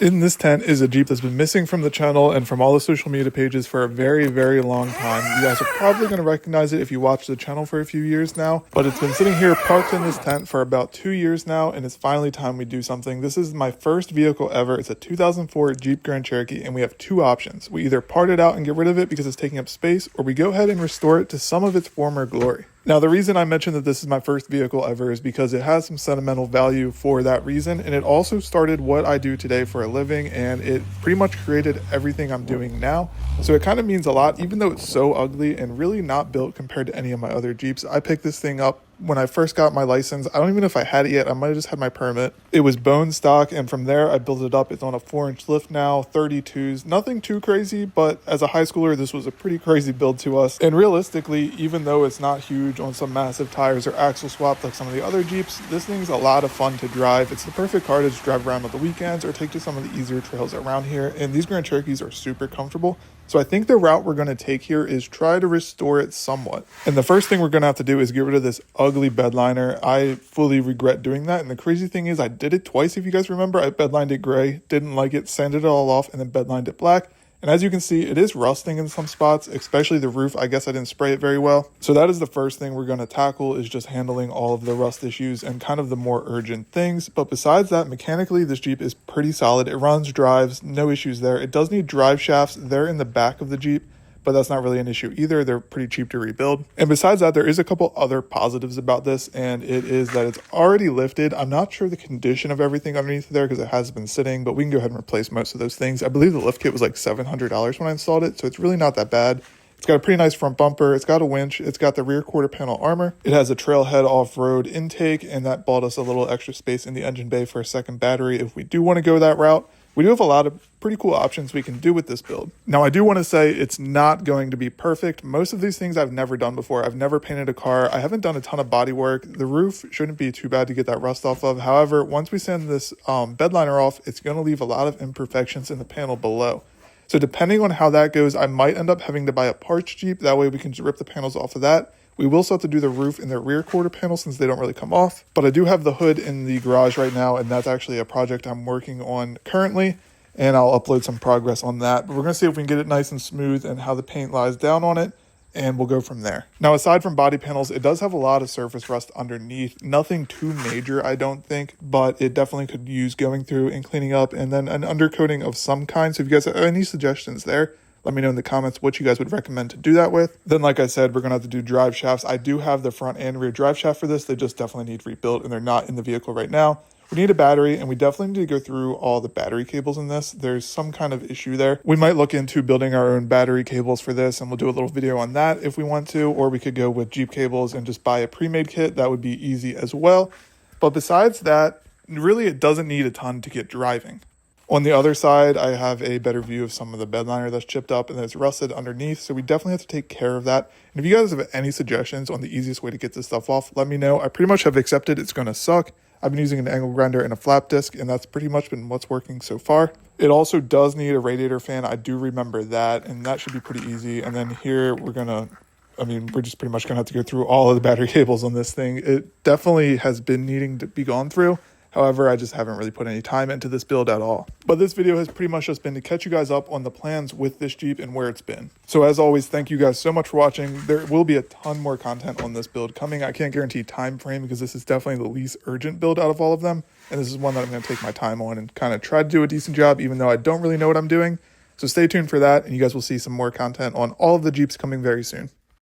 In this tent is a Jeep that's been missing from the channel and from all the social media pages for a very, very long time. You guys are probably going to recognize it if you watch the channel for a few years now, but it's been sitting here parked in this tent for about 2 years now, and it's finally time we do something. This is my first vehicle ever. It's a 2004 Jeep Grand Cherokee, and we have two options. We either part it out and get rid of it because it's taking up space, or we go ahead and restore it to some of its former glory. Now, the reason I mentioned that this is my first vehicle ever is because it has some sentimental value for that reason, and it also started what I do today for a living, and it pretty much created everything I'm doing now. So it kind of means a lot, even though it's so ugly and really not built compared to any of my other Jeeps. I picked this thing up when I first got my license. I don't even know if I had it yet. I might have just had my permit. It was bone stock, and from there I built it up. It's on a 4-inch lift now, 32s, nothing too crazy, but as a high schooler, this was a pretty crazy build to us. And realistically, even though it's not huge on some massive tires or axle swap like some of the other Jeeps, this thing's a lot of fun to drive. It's the perfect car to just drive around on the weekends or take to some of the easier trails around here. And these Grand Cherokees are super comfortable. So I think the route we're going to take here is try to restore it somewhat. And the first thing we're going to have to do is get rid of this ugly bed liner. I fully regret doing that. And the crazy thing is I did it twice. If you guys remember, I bedlined it gray, didn't like it, sanded it all off, and then bedlined it black. And as you can see, it is rusting in some spots, especially the roof. I guess I didn't spray it very well. So that is the first thing we're going to tackle, is just handling all of the rust issues and kind of the more urgent things. But besides that, mechanically, this Jeep is pretty solid. It runs, drives, no issues there. It does need drive shafts. They're in the back of the Jeep, but that's not really an issue either. They're pretty cheap to rebuild. And besides that, there is a couple other positives about this, and it is that it's already lifted. I'm not sure the condition of everything underneath there because it has been sitting, but we can go ahead and replace most of those things. I believe the lift kit was like $700 when I installed it, so it's really not that bad. It's got a pretty nice front bumper. It's got a winch. It's got the rear quarter panel armor. It has a trailhead off-road intake, and that bought us a little extra space in the engine bay for a second battery if we do want to go that route. We do have a lot of pretty cool options we can do with this build. Now, I do want to say it's not going to be perfect. Most of these things I've never done before. I've never painted a car. I haven't done a ton of body work. The roof shouldn't be too bad to get that rust off of. However, once we sand this bed liner off, it's going to leave a lot of imperfections in the panel below. So depending on how that goes, I might end up having to buy a parts Jeep. That way we can just rip the panels off of that. We will still have to do the roof and the rear quarter panel since they don't really come off. But I do have the hood in the garage right now, and that's actually a project I'm working on currently. And I'll upload some progress on that. But we're going to see if we can get it nice and smooth and how the paint lies down on it, and we'll go from there. Now, aside from body panels, it does have a lot of surface rust underneath. Nothing too major, I don't think, but it definitely could use going through and cleaning up, and then an undercoating of some kind. So if you guys have any suggestions there, let me know in the comments what you guys would recommend to do that with. Then, like I said, we're going to have to do drive shafts. I do have the front and rear drive shaft for this. They just definitely need rebuilt, and they're not in the vehicle right now. We need a battery, and we definitely need to go through all the battery cables in this. There's some kind of issue there. We might look into building our own battery cables for this, and we'll do a little video on that if we want to, or we could go with Jeep cables and just buy a pre-made kit. That would be easy as well. But besides that, really it doesn't need a ton to get driving. On the other side, I have a better view of some of the bed liner that's chipped up and it's rusted underneath, so we definitely have to take care of that. And if you guys have any suggestions on the easiest way to get this stuff off, let me know. I pretty much have accepted it's going to suck. I've been using an angle grinder and a flap disc, and that's pretty much been what's working so far. It also does need a radiator fan. I do remember that, and that should be pretty easy. And then here we're just pretty much going to have to go through all of the battery cables on this thing. It definitely has been needing to be gone through. However, I just haven't really put any time into this build at all. But this video has pretty much just been to catch you guys up on the plans with this Jeep and where it's been. So as always, thank you guys so much for watching. There will be a ton more content on this build coming. I can't guarantee time frame because this is definitely the least urgent build out of all of them. And this is one that I'm going to take my time on and kind of try to do a decent job, even though I don't really know what I'm doing. So stay tuned for that, and you guys will see some more content on all of the Jeeps coming very soon.